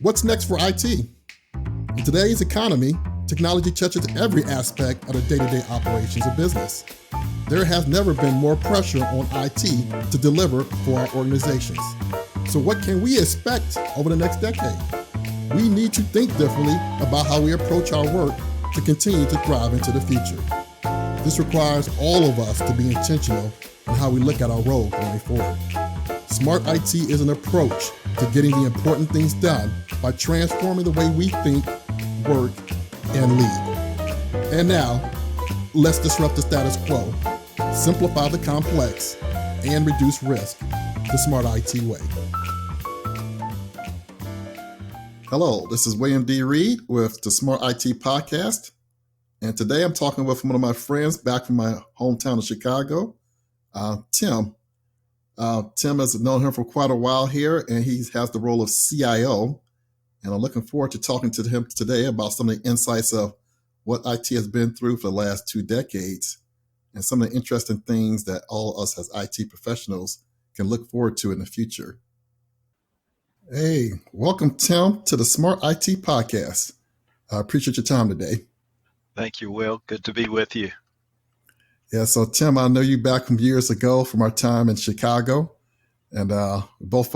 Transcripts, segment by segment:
What's next for IT? In today's economy, technology touches every aspect of the day-to-day operations of business. There has never been more pressure on IT to deliver for our organizations. So what can we expect over the next decade? We need to think differently about how we approach our work to continue to thrive into the future. This requires all of us to be intentional in how we look at our role going forward. Smart IT is an approach to getting the important things done by transforming the way we think, work, and lead. And now, let's disrupt the status quo, simplify the complex, and reduce risk the smart IT way. Hello, this is William D. Reed with the Smart IT Podcast. And today I'm talking with one of my friends back from my hometown of Chicago, Tim. Tim has known him for quite a while here, and he has the role of CIO. And I'm looking forward to talking to him today about some of the insights of what IT has been through for the last 2 decades and some of the interesting things that all of us as IT professionals can look forward to in the future. Hey, welcome, Tim, to the Smart IT Podcast. I appreciate your time today. Thank you, Will. Good to be with you. Yeah, so Tim, I know you back from years ago from our time in Chicago, and both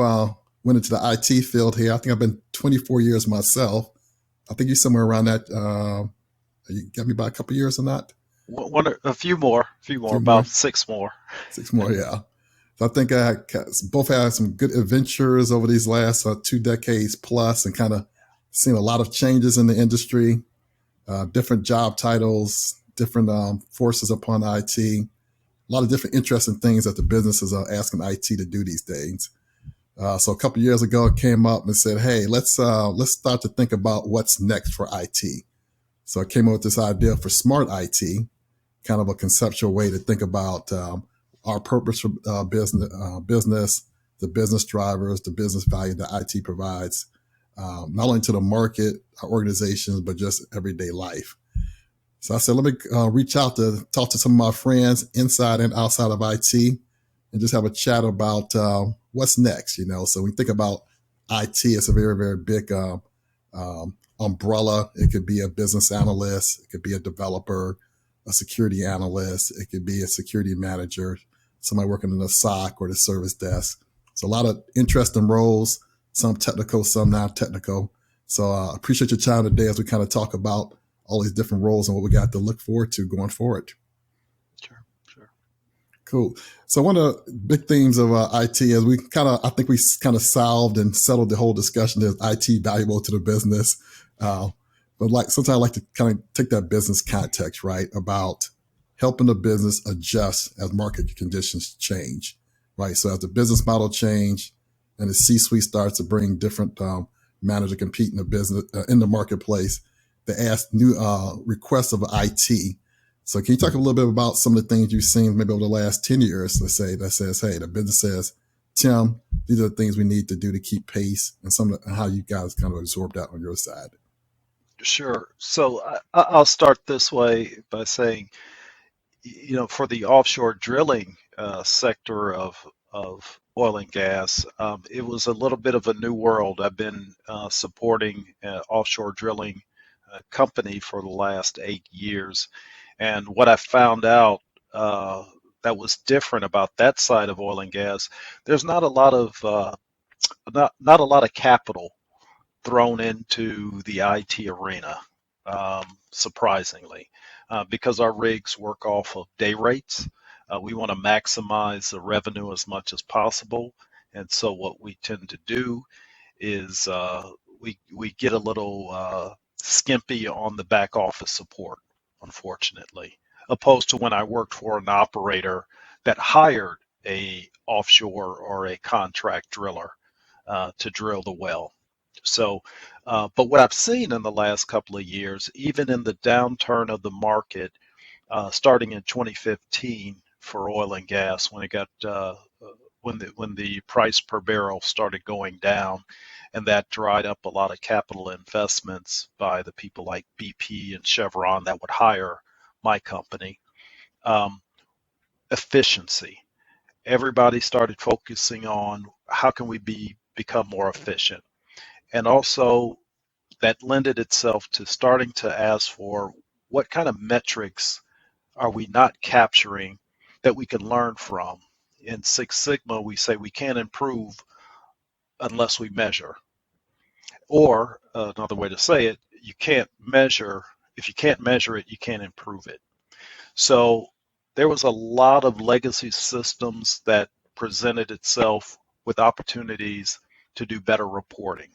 went into the IT field here. I think I've been 24 years myself. I think you're somewhere around that. You got me by a couple of years or not? A few more, about 6 more. 6 more, yeah. So I think I both had some good adventures over these last 2 decades plus, and kind of seen a lot of changes in the industry, different job titles, different forces upon IT, a lot of different interesting things that the businesses are asking IT to do these days. So a couple of years ago, it came up and said, "Hey, let's start to think about what's next for IT." So I came up with this idea for smart IT, kind of a conceptual way to think about our purpose for business, the business drivers, the business value that IT provides, not only to the market, our organizations, but just everyday life. So I said, let me reach out to talk to some of my friends inside and outside of IT and just have a chat about what's next, So we think about IT, it's a very, very big umbrella. It could be a business analyst. It could be a developer, a security analyst. It could be a security manager, somebody working in the SOC or the service desk. So a lot of interesting roles, some technical, some non-technical. So I appreciate your time today as we kind of talk about all these different roles and what we got to look forward to going forward. Sure. Cool. So one of the big themes of IT is I think we kind of solved and settled the whole discussion. Is IT valuable to the business? But sometimes I like to kind of take that business context, right? About helping the business adjust as market conditions change, right? So as the business model change and the C-suite starts to bring different managers to compete in the business, in the marketplace, they ask new requests of IT. So can you talk a little bit about some of the things you've seen maybe over the last 10 years, let's say, that says, hey, the business says, Tim, these are the things we need to do to keep pace, and how you guys kind of absorb that on your side? Sure. So I'll start this way by saying, for the offshore drilling sector of oil and gas, it was a little bit of a new world. I've been supporting offshore drilling company for the last 8 years. And what I found out that was different about that side of oil and gas, there's not a lot of not a lot of capital thrown into the IT arena, surprisingly, because our rigs work off of day rates. We want to maximize the revenue as much as possible, and so what we tend to do is we get a little skimpy on the back office support, unfortunately, opposed to when I worked for an operator that hired a offshore or a contract driller to drill the well. So, but what I've seen in the last couple of years, even in the downturn of the market, starting in 2015 for oil and gas, when it got when the price per barrel started going down, and that dried up a lot of capital investments by the people like BP and Chevron that would hire my company. Efficiency. Everybody started focusing on how can we become more efficient. And also that lended itself to starting to ask for what kind of metrics are we not capturing that we can learn from. In Six Sigma, we say we can't improve unless we measure. Or another way to say it, you can't measure. If you can't measure it, you can't improve it. So there was a lot of legacy systems that presented itself with opportunities to do better reporting.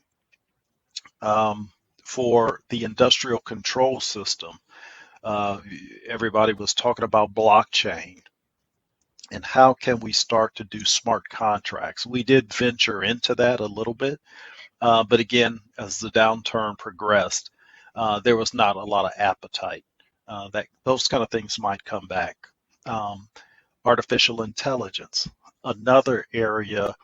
Um, for the industrial control system, uh, everybody was talking about blockchain and how can we start to do smart contracts. We did venture into that a little bit, but again, as the downturn progressed, there was not a lot of appetite. That those kind of things might come back. Um, Artificial intelligence, another area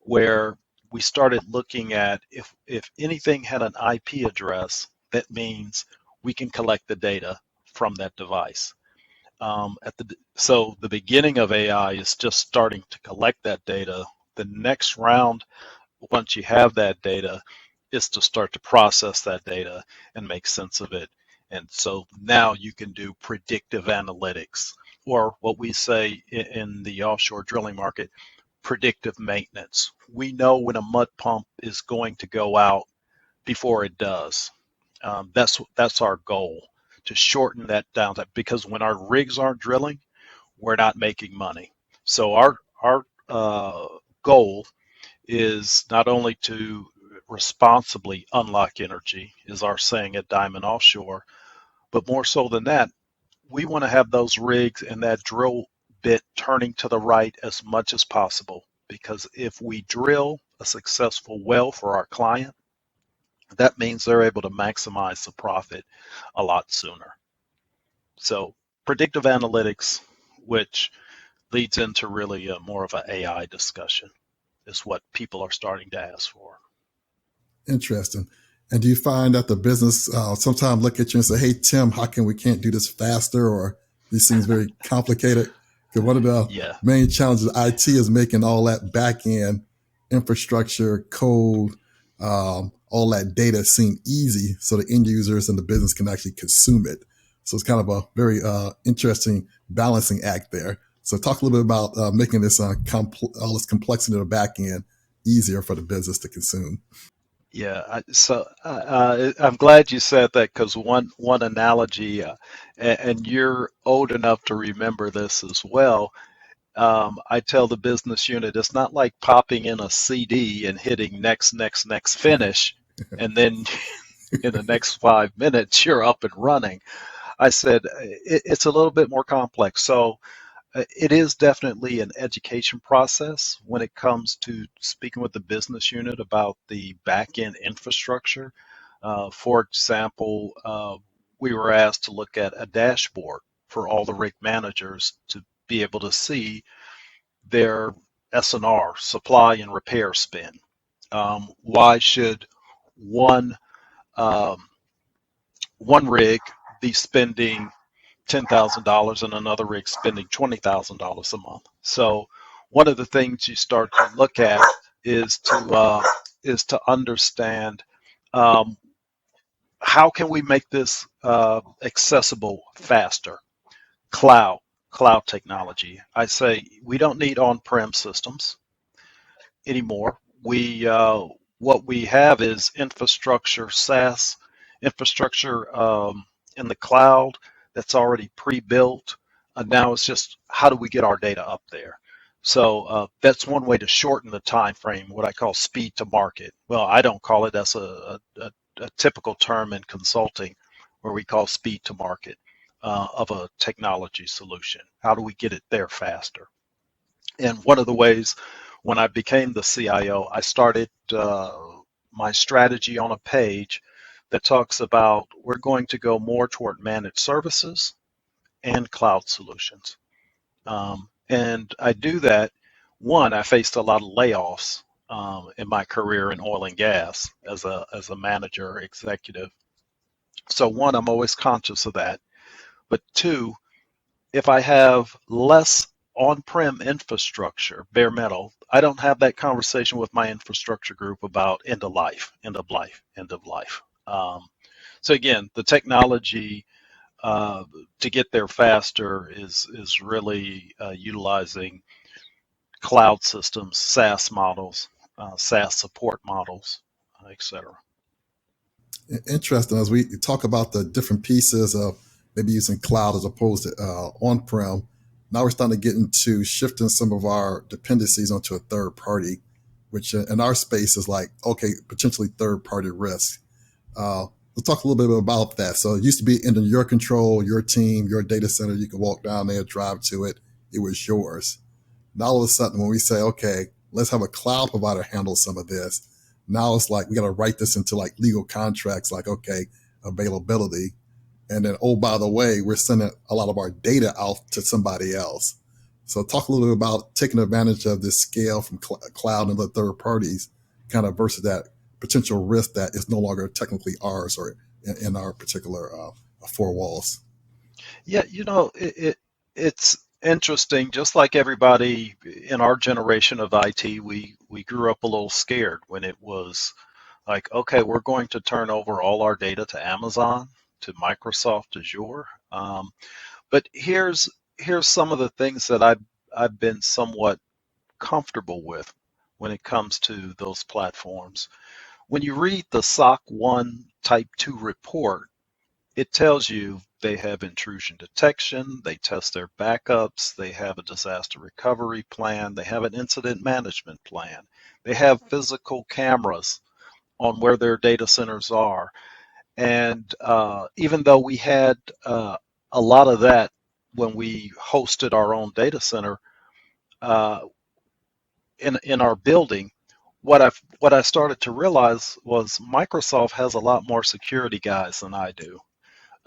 where we started looking at if anything had an IP address, that means we can collect the data from that device. So the beginning of AI is just starting to collect that data. The next round, once you have that data, is to start to process that data and make sense of it. And so now you can do predictive analytics, or what we say in the offshore drilling market, predictive maintenance. We know when a mud pump is going to go out before it does. That's our goal, to shorten that down, because when our rigs aren't drilling, we're not making money. So our goal is not only to responsibly unlock energy, is our saying at Diamond Offshore, but more so than that, we want to have those rigs and that drill bit turning to the right as much as possible. Because if we drill a successful well for our client, that means they're able to maximize the profit a lot sooner. So predictive analytics, which leads into really more of an AI discussion, is what people are starting to ask for. Interesting. And do you find that the business sometimes look at you and say, "Hey, Tim, how come we can't do this faster?" Or these things very complicated? Because one of the Yeah, main challenges of IT is making all that back end infrastructure, code, all that data seem easy, so the end users and the business can actually consume it. So it's kind of a very interesting balancing act there. So talk a little bit about making this all this complexity of the back end easier for the business to consume. yeah. I'm glad you said that, because one analogy, and you're old enough to remember this as well. I tell the business unit, it's not like popping in a CD and hitting next, next, next, finish, and then in the next 5 minutes you're up and running. I said it's a little bit more complex. So it is definitely an education process when it comes to speaking with the business unit about the back end infrastructure. For example, we were asked to look at a dashboard for all the rig managers to be able to see their S&R, supply and repair spend. Why should one um, one rig be spending $10,000 and another rig spending $20,000 a month? So one of the things you start to look at is to understand, um, how can we make this accessible faster. Cloud, cloud technology. I say we don't need on-prem systems anymore. We what we have is infrastructure, SaaS infrastructure, in the cloud, that's already pre-built. Now it's just how do we get our data up there. So that's one way to shorten the time frame, what I call speed to market. Well, I don't call it, that's a typical term in consulting, where we call speed to market of a technology solution. How do we get it there faster? And one of the ways, when I became the CIO, I started my strategy on a page that talks about we're going to go more toward managed services and cloud solutions. And I do that. One, I faced a lot of layoffs in my career in oil and gas as a manager executive. So one, I'm always conscious of that. But two, if I have less on-prem infrastructure, bare metal, I don't have that conversation with my infrastructure group about end of life, end of life, end of life. So again, the technology to get there faster is really utilizing cloud systems, SaaS models, SaaS support models, etc. Interesting as we talk about the different pieces of maybe using cloud as opposed to on-prem. Now we're starting to get into shifting some of our dependencies onto a third party, which in our space is like, okay, potentially third party risk. Let's talk a little bit about that. So it used to be under your control, your team, your data center. You could walk down there, drive to it. It was yours. Now all of a sudden, when we say, okay, let's have a cloud provider handle some of this, now it's like we got to write this into like legal contracts, like, okay, availability. And then, oh, by the way, we're sending a lot of our data out to somebody else. So talk a little bit about taking advantage of this scale from cloud and the third parties kind of versus that potential risk that is no longer technically ours or in our particular four walls. Yeah, it's interesting. Just like everybody in our generation of IT, we grew up a little scared when it was like, okay, we're going to turn over all our data to Amazon, to Microsoft Azure. But here's some of the things that I've been somewhat comfortable with when it comes to those platforms. When you read the SOC 1 Type 2 report, it tells you they have intrusion detection, they test their backups, they have a disaster recovery plan, they have an incident management plan, they have physical cameras on where their data centers are. And even though we had a lot of that when we hosted our own data center uh, in our building, what I started to realize was Microsoft has a lot more security guys than I do.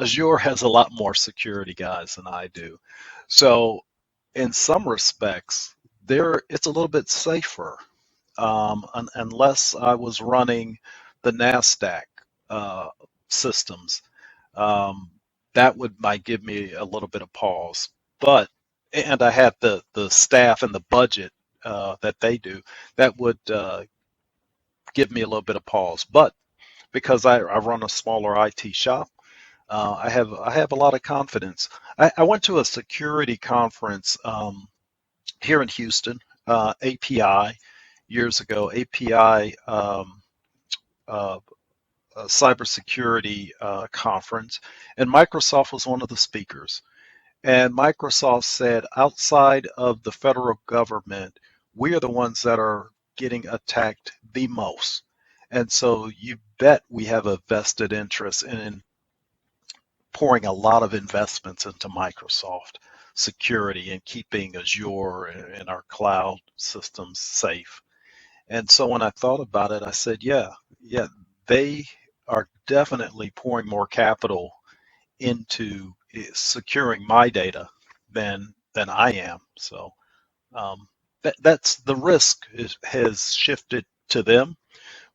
Azure has a lot more security guys than I do. So in some respects, there it's a little bit safer, unless I was running the NASDAQ uh, systems. Um, that might give me a little bit of pause. But and I had the staff and the budget that they do, that would give me a little bit of pause. But because I run a smaller IT shop, I have a lot of confidence. I went to a security conference here in Houston, API years ago, API uh, cybersecurity conference, and Microsoft was one of the speakers. And Microsoft said, outside of the federal government, we are the ones that are getting attacked the most. And so you bet we have a vested interest in pouring a lot of investments into Microsoft security and keeping Azure and our cloud systems safe. And so when I thought about it, I said, yeah, they are definitely pouring more capital into securing my data than I am. So that's the risk has shifted to them,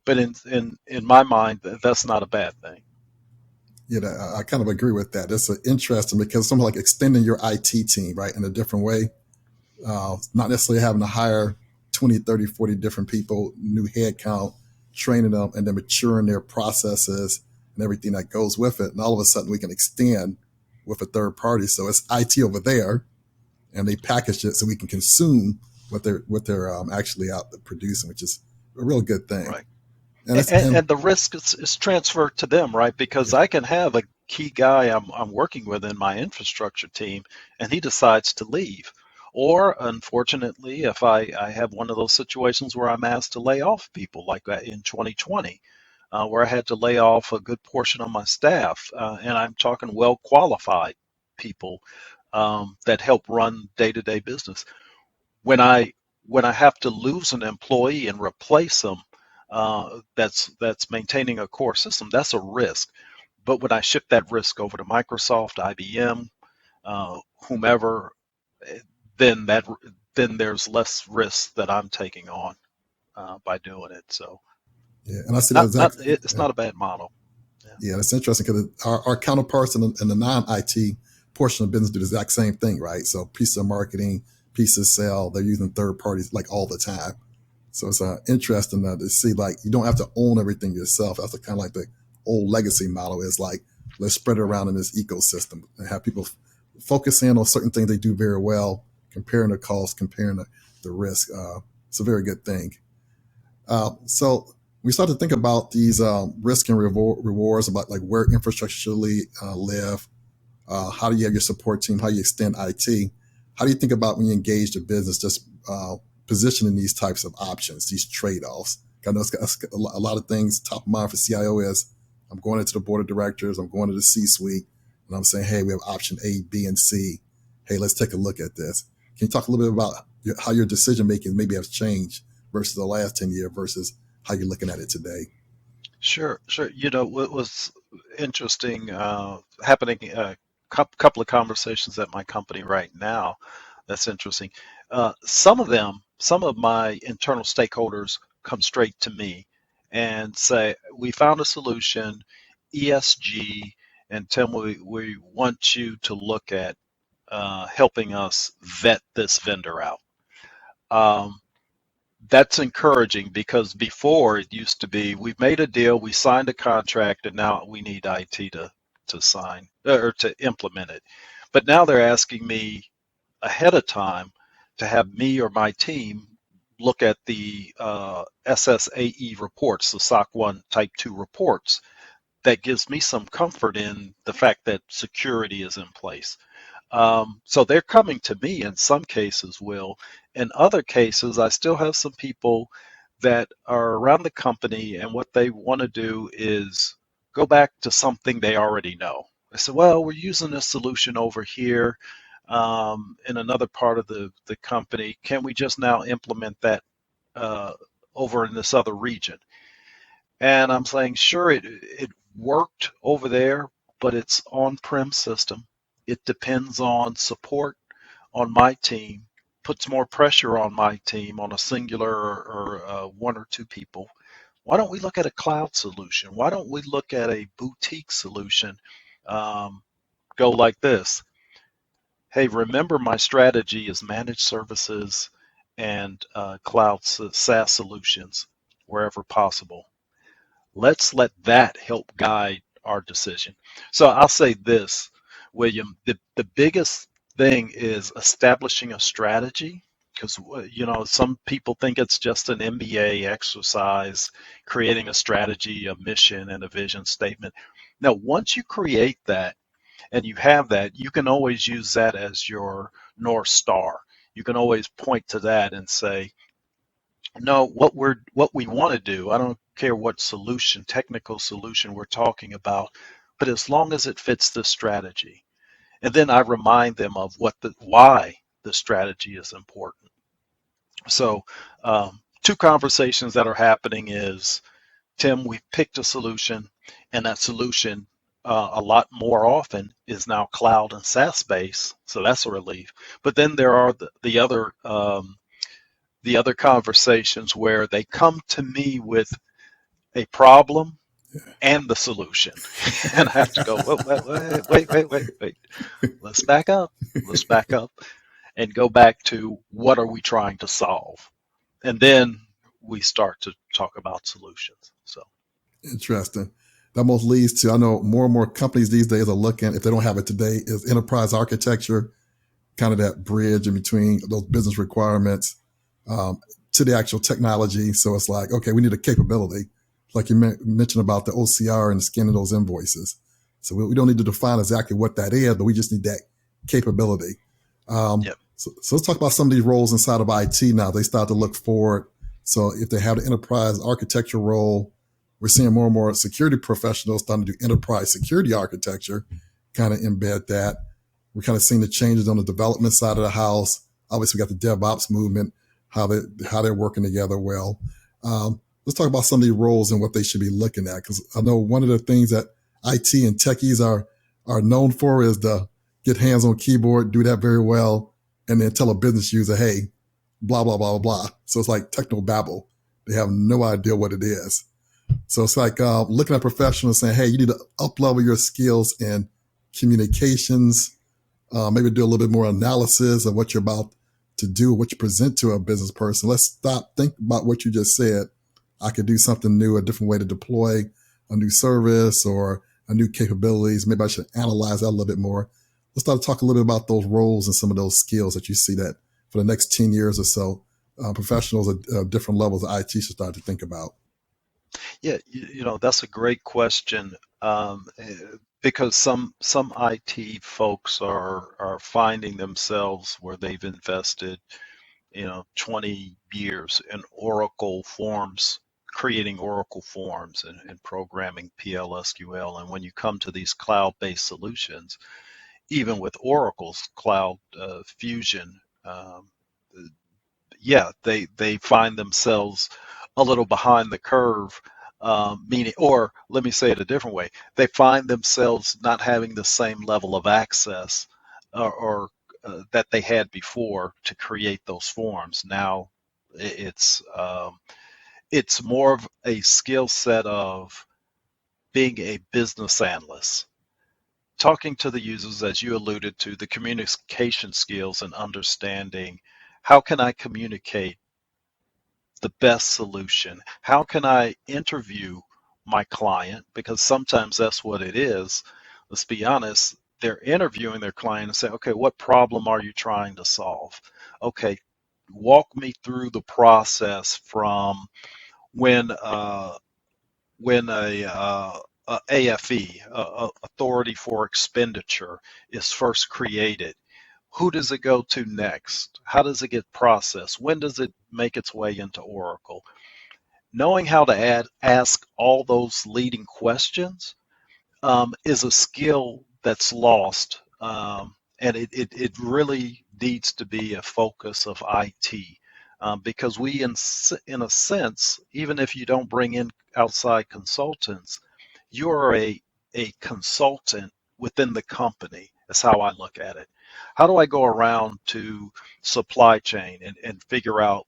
but in my mind, that's not a bad thing. I kind of agree with that. It's interesting because something like extending your IT team, right, in a different way, not necessarily having to hire 20, 30, 40 different people, new head count, training them, and then maturing their processes and everything that goes with it. And all of a sudden we can extend with a third party. So it's IT over there, and they package it so we can consume what they're actually out producing, which is a real good thing. Right. And it's And the risk is transferred to them, right? Because yeah, I can have a key guy I'm working with in my infrastructure team, and he decides to leave. Or unfortunately, if I have one of those situations where I'm asked to lay off people, like in 2020, where I had to lay off a good portion of my staff, and I'm talking well qualified people that help run day-to-day business. When I have to lose an employee and replace them, that's maintaining a core system, that's a risk. But when I shift that risk over to Microsoft, IBM, whomever, eh, then that then there's less risk that I'm taking on by doing it. So yeah. And I see that not exactly. it's not a bad model. Yeah. Yeah, that's interesting because our counterparts in the non-IT portion of business do the exact same thing, right? So piece of marketing, pieces sell. They're using third parties like all the time. So it's interesting to see, like, you don't have to own everything yourself. That's kind of like the old legacy model is like, let's spread it around in this ecosystem and have people focus in on certain things they do very well, comparing the cost, comparing the risk. It's a very good thing. So we start to think about these risk and rewards, about like where infrastructure should live. How do you have your support team? How do you extend IT? How do you think about when you engage the business, just positioning these types of options, these trade-offs? I know it's a lot of things top of mind for CIO is, I'm going into the board of directors, I'm going to the C-suite, and I'm saying, hey, we have option A, B, and C. Hey, let's take a look at this. Can you talk a little bit about how your decision-making maybe has changed versus the last 10 years versus how you're looking at it today? Sure. What was interesting happening a couple of conversations at my company right now. That's interesting. Some of my internal stakeholders come straight to me and say, "We found a solution, ESG, and Tim, we want you to look at helping us vet this vendor out." Um, that's encouraging because before it used to be we've made a deal, we signed a contract, and now we need IT to sign or to implement it. But now they're asking me ahead of time to have me or my team look at the SSAE reports, the SOC 1 Type 2 reports. That gives me some comfort in the fact that security is in place. So they're coming to me in some cases, Will. In other cases, I still have some people that are around the company, and what they want to do is go back to something they already know. They say, well, we're using this solution over here in another part of the company. Can we just now implement that uh, over in this other region? And I'm saying, sure, it worked over there, but it's on-prem system. It depends on support on my team, puts more pressure on my team on a singular or one or two people. Why don't we look at a cloud solution? Why don't we look at a boutique solution? Um, go like this. Hey, remember my strategy is managed services and cloud SaaS solutions wherever possible. Let's let that help guide our decision. So I'll say this, William, the biggest thing is establishing a strategy because some people think it's just an MBA exercise, creating a strategy, a mission, and a vision statement. Now, once you create that and you have that, you can always use that as your North Star. You can always point to that and say, no, what we want to do, I don't care what solution, technical solution we're talking about, but as long as it fits the strategy. And then I remind them of why the strategy is important. So two conversations that are happening is, Tim, we've picked a solution, and that solution a lot more often is now cloud and SaaS based, so that's a relief. But then there are the other conversations where they come to me with a problem and the solution. And I have to go, wait. Let's back up. Let's back up and go back to what are we trying to solve? And then we start to talk about solutions. So Interesting. That most leads to, I know more and more companies these days are looking, if they don't have it today, is enterprise architecture, kind of that bridge in between those business requirements to the actual technology. So it's like, okay, we need a capability, like you mentioned about the OCR and scanning those invoices. So we don't need to define exactly what that is, but we just need that capability. yep. So let's talk about some of these roles inside of IT now. They start to look forward. So if they have the enterprise architecture role, we're seeing more and more security professionals starting to do enterprise security architecture, kind of embed that. We're kind of seeing the changes on the development side of the house. Obviously, we got the DevOps movement, how they're working together well. Let's talk about some of these roles and what they should be looking at, because I know one of the things that IT and techies are known for is to get hands on keyboard, do that very well, and then tell a business user, hey, blah, blah, blah, blah. So it's like techno babble. They have no idea what it is. So it's like looking at professionals saying, hey, you need to up-level your skills in communications, maybe do a little bit more analysis of what you're about to do what you present to a business person. Let's stop, think about what you just said. I could do something new, a different way to deploy a new service or a new capabilities. Maybe I should analyze that a little bit more. Let's start to talk a little bit about those roles and some of those skills that you see that for the next 10 years or so, professionals at different levels of IT should start to think about. Yeah, that's a great question, because some IT folks are finding themselves where they've invested 20 years in Oracle forms, creating Oracle forms and programming PLSQL. And when you come to these cloud-based solutions, even with Oracle's Cloud Fusion, yeah, they find themselves a little behind the curve, meaning, or let me say it a different way, they find themselves not having the same level of access or that they had before to create those forms. Now it's more of a skill set of being a business analyst, talking to the users, as you alluded to, the communication skills and understanding how can I communicate the best solution? How can I interview my client? Because sometimes that's what it is. Let's be honest. They're interviewing their client and say, okay, what problem are you trying to solve? Okay, walk me through the process from when when a AFE, Authority for Expenditure, is first created. Who does it go to next? How does it get processed? When does it make its way into Oracle? Knowing how to ask all those leading questions is a skill that's lost, and it really needs to be a focus of IT, because we, in a sense, even if you don't bring in outside consultants, you're a consultant within the company. That's how I look at it. How do I go around to supply chain and figure out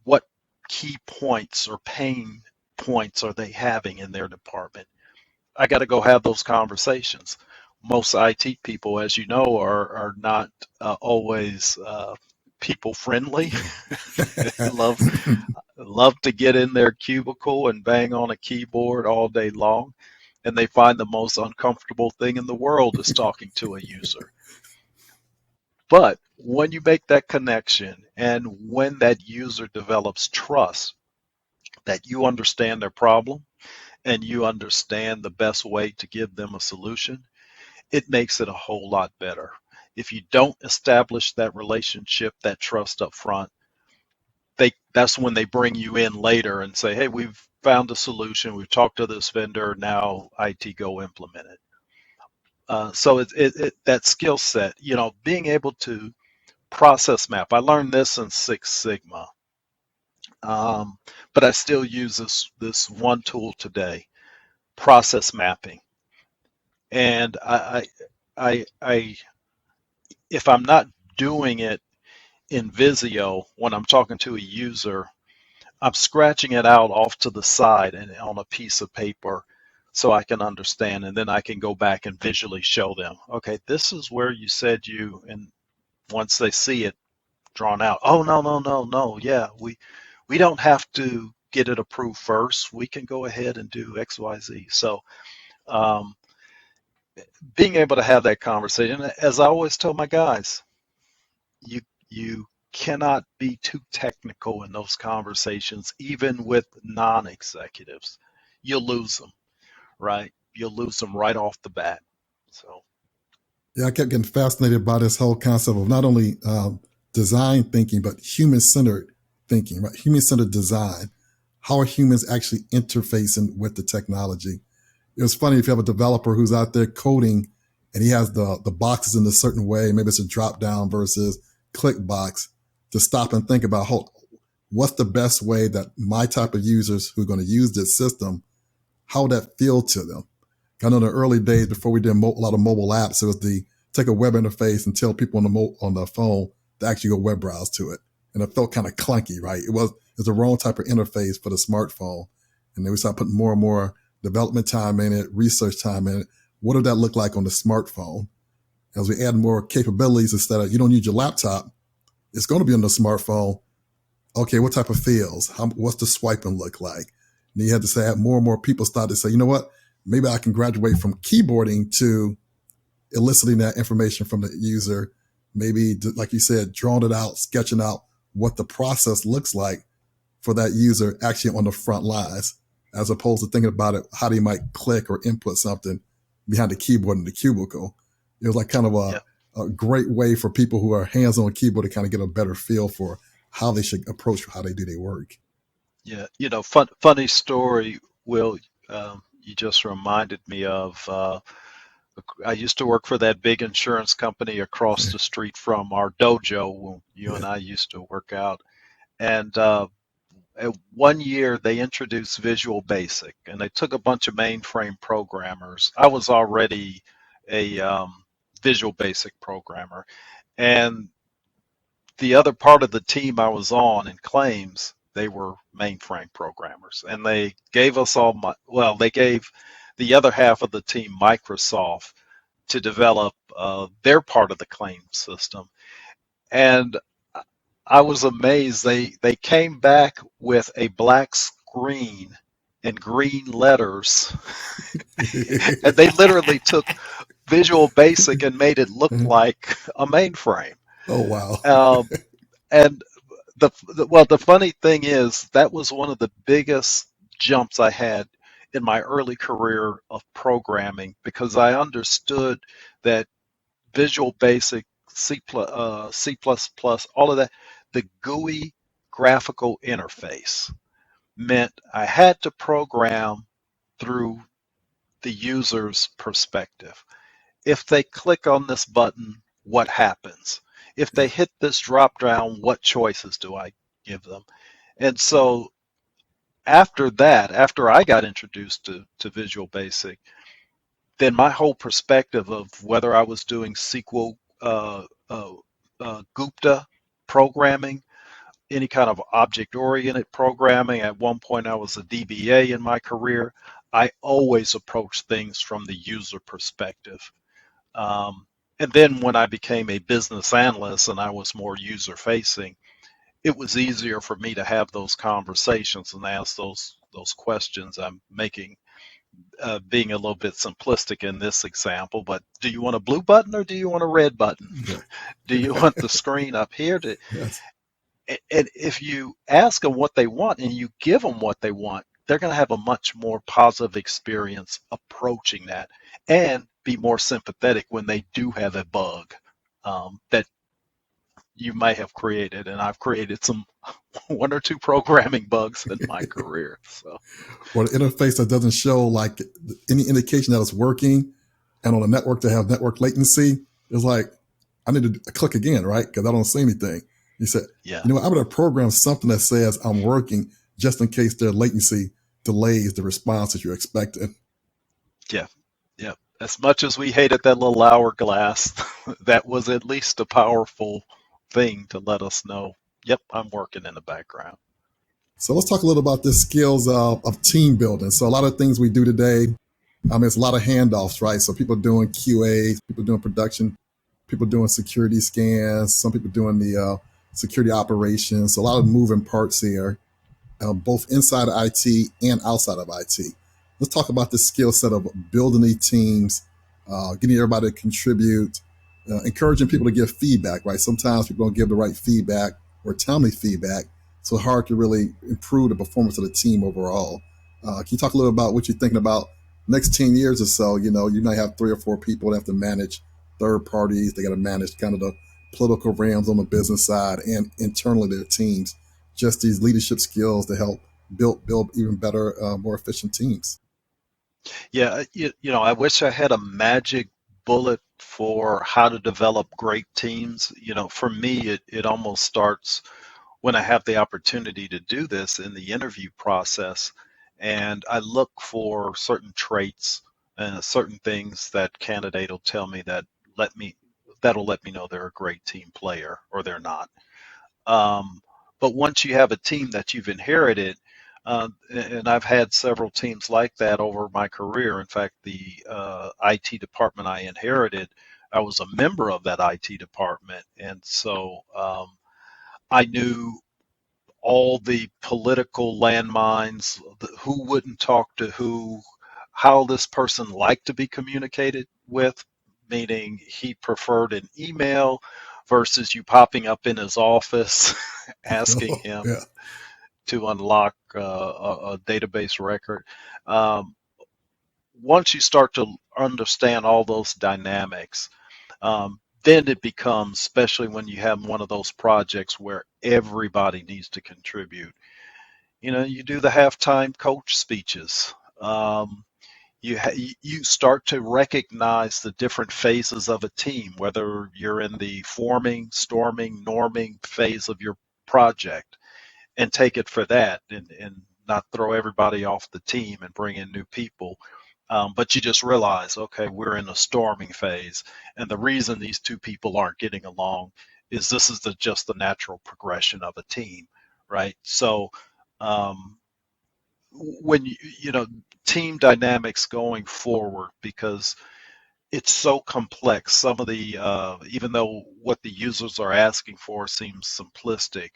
what key points or pain points are they having in their department? I got to go have those conversations. Most IT people, as you know, are not always people friendly. They love to get in their cubicle and bang on a keyboard all day long, and they find the most uncomfortable thing in the world is talking to a user. But when you make that connection and when that user develops trust that you understand their problem and you understand the best way to give them a solution, it makes it a whole lot better. If you don't establish that relationship, that trust up front, that's when they bring you in later and say, hey, we've found a solution, we've talked to this vendor, now IT go implement it. So that skill set, being able to process map. I learned this in Six Sigma, but I still use this one tool today, process mapping. And I if I'm not doing it in Visio when I'm talking to a user, I'm scratching it out off to the side and on a piece of paper so I can understand, and then I can go back and visually show them, okay, this is where you said and once they see it drawn out, oh, no, yeah, we don't have to get it approved first. We can go ahead and do XYZ. So um, being able to have that conversation, as I always tell my guys, you cannot be too technical in those conversations, even with non-executives. You'll lose them, right? You'll lose them right off the bat. So Yeah, I kept getting fascinated by this whole concept of not only design thinking, but human-centered thinking, right? Human-centered design. How are humans actually interfacing with the technology? It was funny if you have a developer who's out there coding and he has the boxes in a certain way, maybe it's a drop down versus click box, to stop and think about what's the best way that my type of users who are going to use this system, how would that feel to them? I know in the early days before we did a lot of mobile apps, it was take a web interface and tell people on the phone to actually go web browse to it. And it felt kind of clunky, right? It was the wrong type of interface for the smartphone. And then we started putting more and more development time in it, research time in it. What did that look like on the smartphone? As we add more capabilities, instead of you don't need your laptop, it's going to be on the smartphone. Okay, what type of fields? What's the swiping look like? And you had to say, have more and more people start to say, you know what? Maybe I can graduate from keyboarding to eliciting that information from the user. Maybe, like you said, drawing it out, sketching out what the process looks like for that user actually on the front lines, as opposed to thinking about it, how they might click or input something behind the keyboard in the cubicle. It was like kind of Yeah. a great way for people who are hands on keyboard to kind of get a better feel for how they should approach how they do their work. Yeah. Funny story, Will. You just reminded me of. I used to work for that big insurance company across the street from our dojo when you Yeah. and I used to work out. And one year they introduced Visual Basic, and they took a bunch of mainframe programmers. I was already a Visual Basic programmer, and the other part of the team I was on in claims, they were mainframe programmers, and they gave us they gave the other half of the team Microsoft to develop their part of the claim system. And I was amazed. They came back with a black screen and green letters, and they literally took Visual Basic and made it look like a mainframe. Oh, wow. Um, and the funny thing is that was one of the biggest jumps I had in my early career of programming, because I understood that Visual Basic, C++, all of that, the GUI graphical interface meant I had to program through the user's perspective. If they click on this button, what happens? If they hit this drop down, what choices do I give them? And so after that, after I got introduced to Visual Basic, then my whole perspective of whether I was doing SQL, Gupta programming, any kind of object-oriented programming. At one point, I was a DBA in my career. I always approached things from the user perspective. Um, and then when I became a business analyst and I was more user-facing, it was easier for me to have those conversations and ask those questions. I'm making being a little bit simplistic in this example, but do you want a blue button or do you want a red button? Yeah. Do you want the screen up here? Yes. And if you ask them what they want and you give them what they want, they're going to have a much more positive experience approaching that and be more sympathetic when they do have a bug that you may have created. And I've created some one or two programming bugs in my career. So Or the interface that doesn't show like any indication that it's working, and on a network to have network latency, it's like, I need to click again, right? Because I don't see anything. You said, yeah, you know what, I'm going to program something that says I'm working just in case their latency delays the response that you're expecting. yeah, yeah. As much as we hated that little hourglass, that was at least a powerful thing to let us know, yep, I'm working in the background. So let's talk a little about the skills of team building. So a lot of things we do today, it's a lot of handoffs, right? So people doing QAs, people doing production, people doing security scans, some people doing the security operations. So a lot of moving parts here, both inside of IT and outside of IT. Let's talk about the skill set of building these teams, getting everybody to contribute, encouraging people to give feedback, right? Sometimes people don't give the right feedback or timely feedback, so it's hard to really improve the performance of the team overall. Can you talk a little about what you're thinking about next 10 years or so? You might have 3 or 4 people that have to manage third parties. They got to manage kind of the political realms on the business side and internally their teams. Just these leadership skills to help build even better, more efficient teams. Yeah, I wish I had a magic bullet for how to develop great teams. For me, it almost starts when I have the opportunity to do this in the interview process. And I look for certain traits and certain things that candidate will tell me let me that'll let me know they're a great team player or they're not. Um, but once you have a team that you've inherited, and I've had several teams like that over my career. In fact, the IT department I inherited, I was a member of that IT department, and so. I knew all the political landmines, who wouldn't talk to who, how this person liked to be communicated with, meaning he preferred an email versus you popping up in his office asking Oh, him yeah. to unlock a database record. Um, Once you start to understand all those dynamics, then it becomes, especially when you have one of those projects where everybody needs to contribute. You know, you do the halftime coach speeches. You start to recognize the different phases of a team, whether you're in the forming, storming, norming phase of your project, and take it for that, and not throw everybody off the team and bring in new people. But you just realize, okay, we're in a storming phase, and the reason these two people aren't getting along is this is just the natural progression of a team, right? So um, when you know team dynamics going forward, because it's so complex. Some of the, even though what the users are asking for seems simplistic,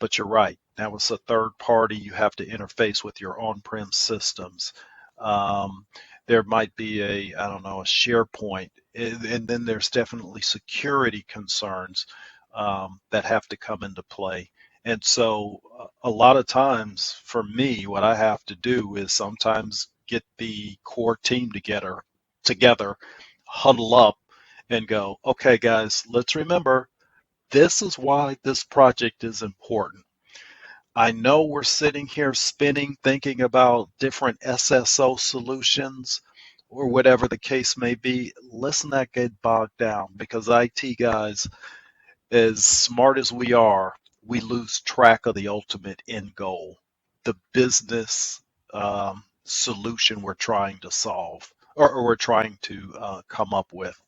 but you're right. Now it's a third party. You have to interface with your on-prem systems. Um, there might be I don't know, a SharePoint, and then there's definitely security concerns that have to come into play. And so, a lot of times for me, what I have to do is sometimes get the core team together, huddle up and go, okay, guys, let's remember this is why this project is important. I know we're sitting here spinning, thinking about different SSO solutions or whatever the case may be. Let's not get bogged down, because IT guys, as smart as we are, we lose track of the ultimate end goal, the business solution we're trying to solve, or we're trying to come up with.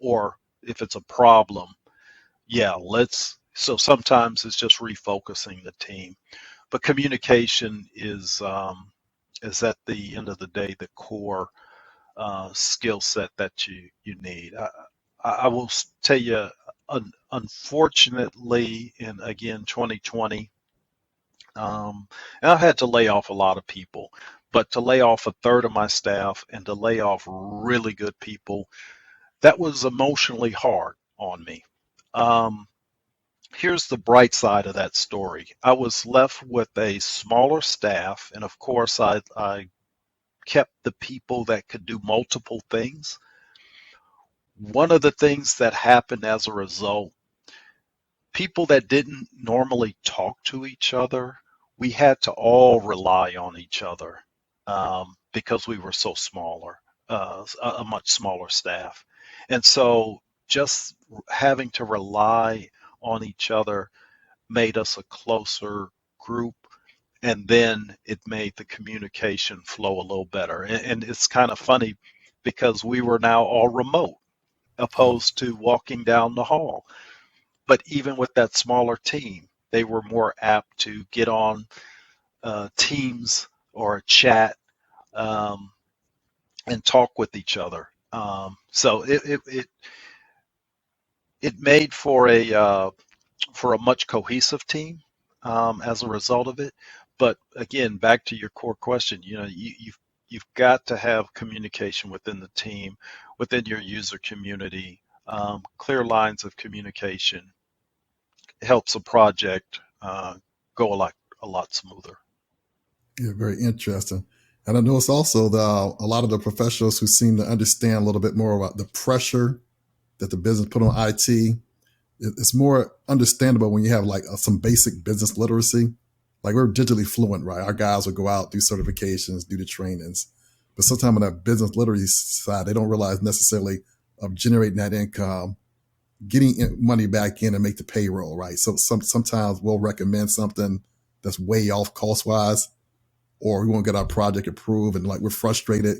Or if it's a problem, yeah, let's. So sometimes it's just refocusing the team, but communication is at the end of the day the core skill set that you need. I will tell you, unfortunately, in again 2020, and I've had to lay off a lot of people, but to lay off a third of my staff and to lay off really good people, that was emotionally hard on me. Um, Here's the bright side of that story. I was left with a smaller staff, and of course, I kept the people that could do multiple things. One of the things that happened as a result, people that didn't normally talk to each other, we had to all rely on each other because we were so smaller, a much smaller staff. And so just having to rely on each other made us a closer group. And then it made the communication flow a little better. And it's kind of funny because we were now all remote Oh, opposed to walking down the hall. But even with that smaller team, they were more apt to get on Teams or a chat um, and talk with each other. So it made for a much cohesive team as a result of it. But again, back to your core question, you know, you've got to have communication within the team, within your user community. Clear lines of communication helps a project go a lot smoother. yeah, very interesting. And I notice also that a lot of the professionals who seem to understand a little bit more about the pressure that the business put on IT, it's more understandable when you have like some basic business literacy. Like we're digitally fluent, right? Our guys will go out, do certifications, do the trainings. But sometimes on that business literacy side, they don't realize necessarily of generating that income, getting money back in and make the payroll, right? So sometimes we'll recommend something that's way off cost wise, or we won't get our project approved and like we're frustrated.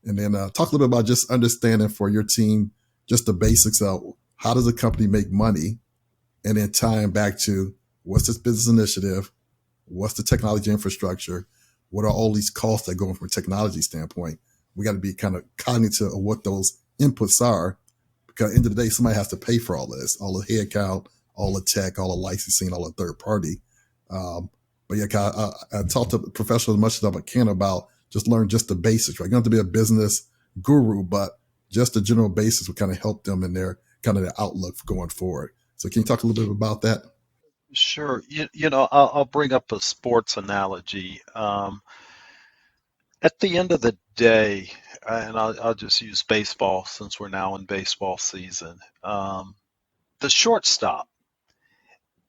And then talk a little bit about just understanding for your team, just the basics of how does a company make money, and then tying back to what's this business initiative, what's the technology infrastructure, what are all these costs that go in from a technology standpoint. We got to be kind of cognitive of what those inputs are, because at the end of the day, somebody has to pay for all this, all the headcount, all the tech, all the licensing, all the third party. But yeah, I talk to professionals as much as I can about just learn just the basics, right? You don't have to be a business guru, but just the general basics would kind of help them in their kind of their outlook for going forward. So can you talk a little bit about that? Sure. I'll bring up a sports analogy. At the end of the day, and I'll just use baseball since we're now in baseball season. The shortstop,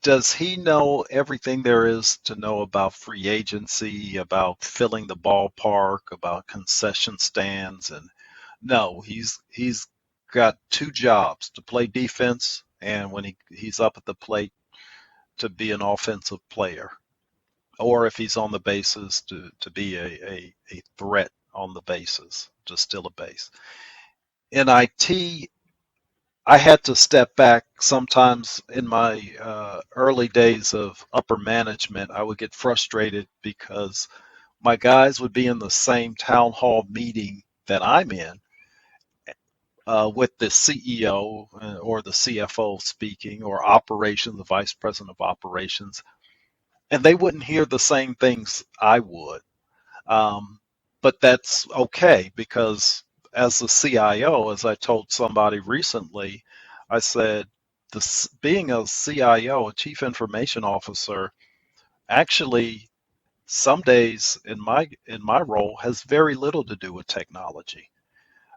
does he know everything there is to know about free agency, about filling the ballpark, about concession stands? And no, he's got two jobs: to play defense, and when he's up at the plate, to be an offensive player, or if he's on the bases, to be a threat on the bases, to steal a base. In IT, I had to step back sometimes in my early days of upper management. I would get frustrated because my guys would be in the same town hall meeting that I'm in, with the CEO or the CFO speaking, or operations, the vice president of operations, and they wouldn't hear the same things I would. Um, but that's okay, because as the CIO, as I told somebody recently, I said, being a CIO, a chief information officer, actually some days in my role has very little to do with technology.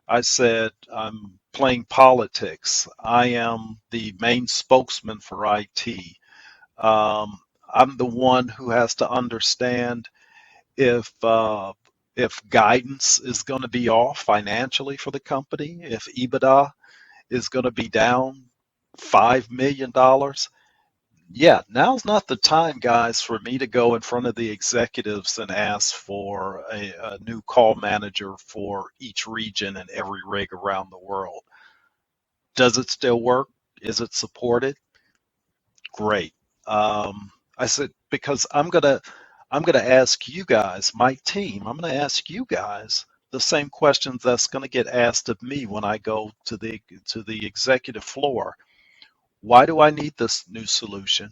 I said, I'm playing politics. I am the main spokesman for IT. Um, I'm the one who has to understand if uh, if guidance is going to be off financially for the company, if EBITDA is going to be down $5 million. Yeah, now's not the time, guys, for me to go in front of the executives and ask for a new call manager for each region and every rig around the world. Does it still work? Is it supported? Great. I said, because I'm gonna ask you guys, my team, I'm gonna ask you guys the same questions that's gonna get asked of me when I go to the executive floor. Why do I need this new solution?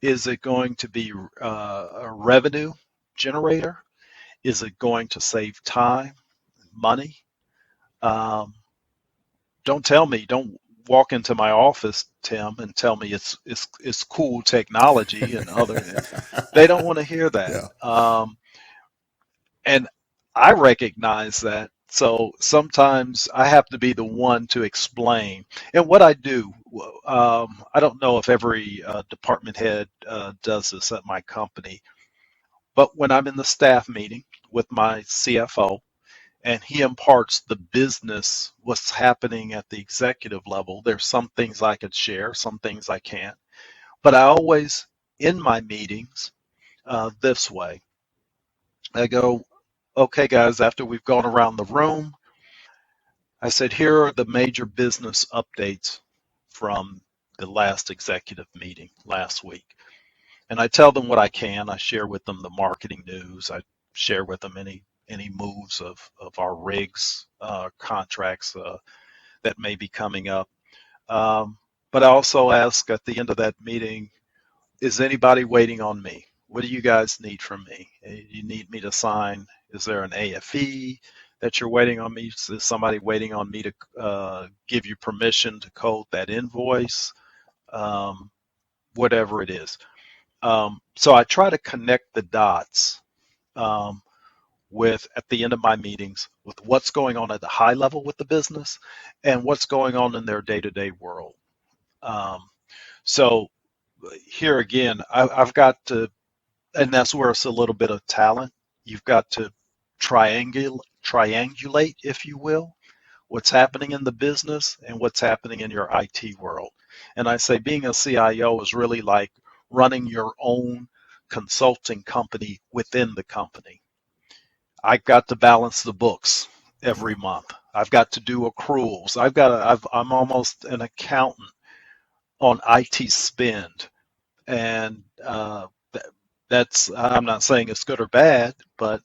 Is it going to be a revenue generator? Is it going to save time, money? Um, don't tell me, don't walk into my office, Tim, and tell me it's cool technology and other. They don't want to hear that. Yeah. And I recognize that. So sometimes I have to be the one to explain. And what I do, I don't know if every department head does this at my company, but when I'm in the staff meeting with my CFO, and he imparts the business, what's happening at the executive level, there's some things I could share, some things I can't. But I always, in my meetings, this way, I go, okay, guys, after we've gone around the room, I said, here are the major business updates from the last executive meeting last week. And I tell them what I can. I share with them the marketing news. I share with them any moves of our rigs, contracts that may be coming up. But I also ask at the end of that meeting, is anybody waiting on me? What do you guys need from me? You need me to sign? Is there an AFE that you're waiting on me? Is somebody waiting on me to give you permission to code that invoice? Um, Whatever it is. So I try to connect the dots, um, with at the end of my meetings, with what's going on at the high level with the business and what's going on in their day-to-day world. Um, so here again, I've got to, and that's where it's a little bit of talent. You've got to triangulate, if you will, what's happening in the business and what's happening in your IT world. And I say being a CIO is really like running your own consulting company within the company. I've got to balance the books Yeah. every month. I've got to do accruals. I'm almost an accountant on IT spend. And that's, I'm not saying it's good or bad, but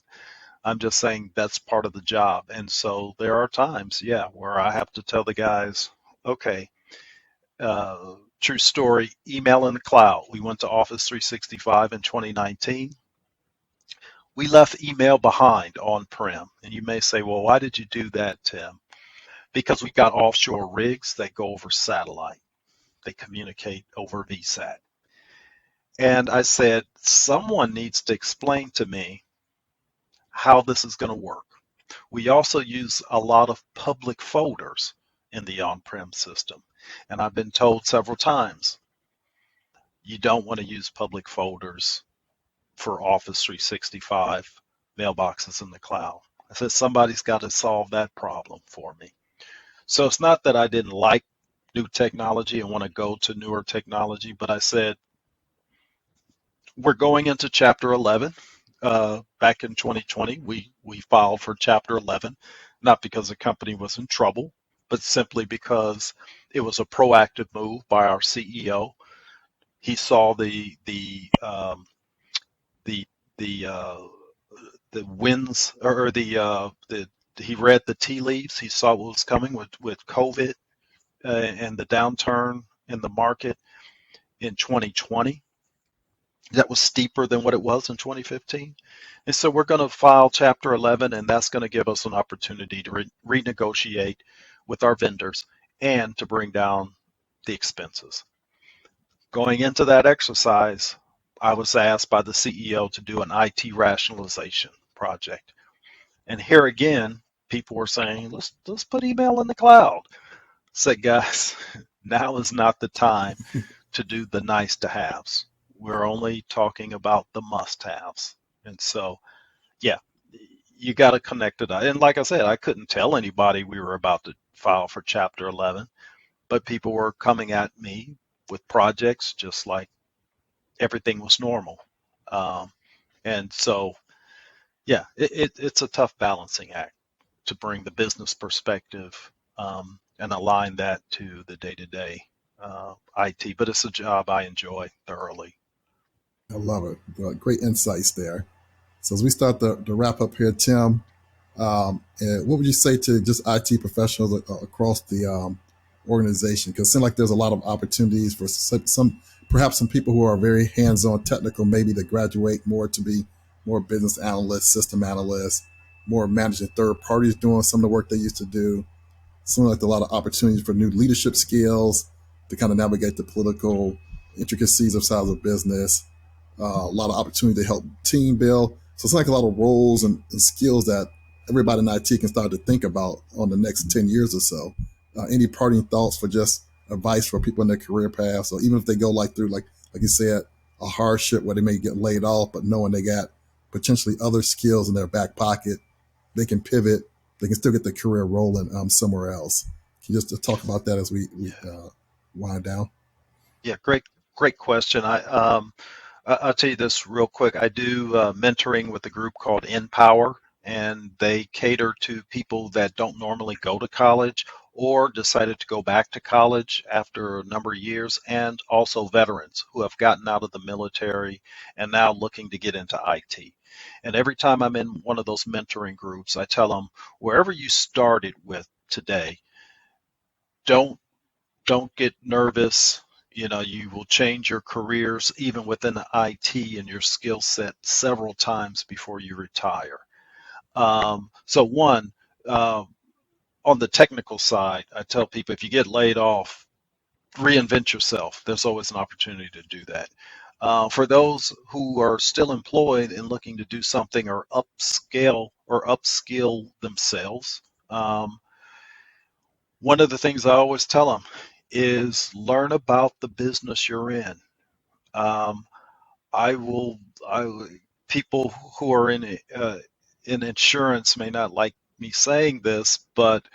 I'm just saying that's part of the job. And so there are times, yeah, where I have to tell the guys, okay, True story, email in the cloud. We went to Office 365 in 2019. We left email behind on-prem. And you may say, well, why did you do that, Tim? Because we got offshore rigs that go over satellite. They communicate over VSAT. And I said, someone needs to explain to me how this is going to work. We also use a lot of public folders in the on-prem system. And I've been told several times, you don't want to use public folders for Office 365 mailboxes in the cloud. I said, somebody's got to solve that problem for me. So it's not that I didn't like new technology and want to go to newer technology, but I said, we're going into Chapter 11. Back in 2020, we filed for Chapter 11, not because the company was in trouble, but simply because it was a proactive move by our CEO. He saw the the the winds or the he read the tea leaves. He saw what was coming with COVID and the downturn in the market in 2020. That was steeper than what it was in 2015. And so we're going to file Chapter 11, and that's going to give us an opportunity to renegotiate with our vendors and to bring down the expenses. Going into that exercise, I was asked by the CEO to do an IT rationalization project. And here again, people were saying, let's put email in the cloud. I said, guys, now is not the time to do the nice to haves. We're only talking about the must haves. And so, yeah, you got to connect it. And like I said, I couldn't tell anybody we were about to file for Chapter 11, but people were coming at me with projects just like everything was normal. Um, and so, yeah, it's a tough balancing act to bring the business perspective and align that to the day-to-day IT. But it's a job I enjoy thoroughly. I love it. Great insights there. So as we start to wrap up here, Tim, and what would you say to just IT professionals across the organization? Because it seems like there's a lot of opportunities for perhaps some people who are very hands-on technical, maybe to graduate more to be more business analysts, system analysts, more managing third parties doing some of the work they used to do. Seems like a lot of opportunities for new leadership skills to kind of navigate the political intricacies of size of business. A lot of opportunity to help team build. So it's like a lot of roles and skills that everybody in IT can start to think about on the next 10 years or so. Any parting thoughts for just advice for people in their career paths, or even if they go like through, like you said, a hardship where they may get laid off, but knowing they got potentially other skills in their back pocket, they can pivot, they can still get their career rolling somewhere else. Can you just talk about that as we wind down? Yeah, great question. I'll tell you this real quick. I do mentoring with a group called Empower, and they cater to people that don't normally go to college or decided to go back to college after a number of years, and also veterans who have gotten out of the military and now looking to get into IT. And every time I'm in one of those mentoring groups, I tell them, wherever you started with today, don't don't get nervous. You know, you will change your careers even within the IT and your skill set several times before you retire. So one, uh, on the technical side, I tell people if you get laid off, reinvent yourself. There's always an opportunity to do that. For those who are still employed and looking to do something or upskill themselves, one of the things I always tell them is learn about the business you're in. Um, I will, people who are in insurance may not like me saying this, but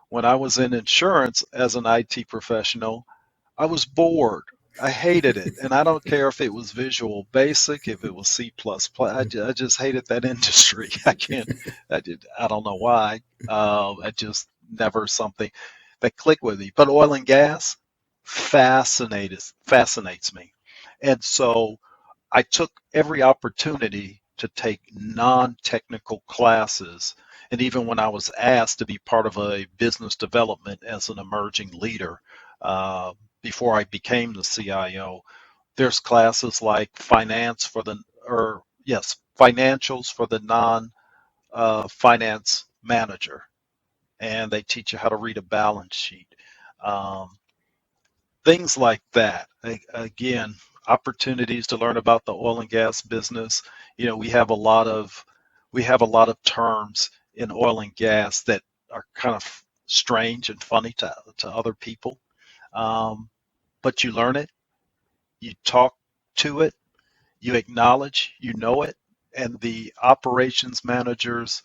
when I was in insurance as an IT professional, I was bored. I hated it. And I don't care if it was Visual Basic, if it was C++. I just hated that industry. I can't, I don't know why. I just never something that clicked with me. But oil and gas fascinates me. And so I took every opportunity to take non-technical classes. And even when I was asked to be part of a business development as an emerging leader, uh, before I became the CIO. There's classes like financials for the non finance manager, and they teach you how to read a balance sheet. Um, Things like that. Again, opportunities to learn about the oil and gas business. We have a lot of terms in oil and gas that are kind of strange and funny to other people. But you learn it, you talk to it, you acknowledge you know it, and the operations managers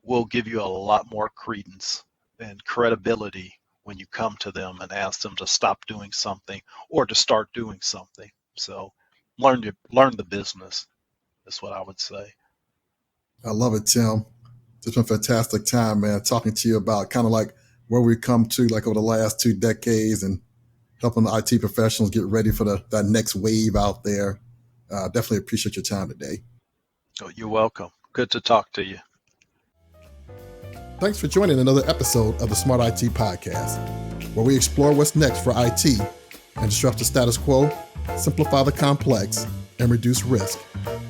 will give you a lot more credence and credibility when you come to them and ask them to stop doing something or to start doing something. So learn the business is what I would say. I love it, Tim. It's been a fantastic time, man, talking to you about kind of like where we've come to like over the last 2 decades and helping the IT professionals get ready for that next wave out there. Definitely appreciate your time today. Oh, you're welcome. Good to talk to you. Thanks for joining another episode of the Smart IT Podcast, where we explore what's next for IT and disrupt the status quo, simplify the complex, and reduce risk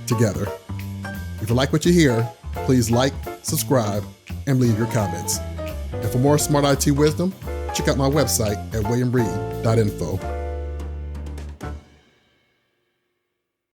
together. If you like what you hear, please like, subscribe, and leave your comments. And for more Smart IT wisdom, check out my website at williamreed.info.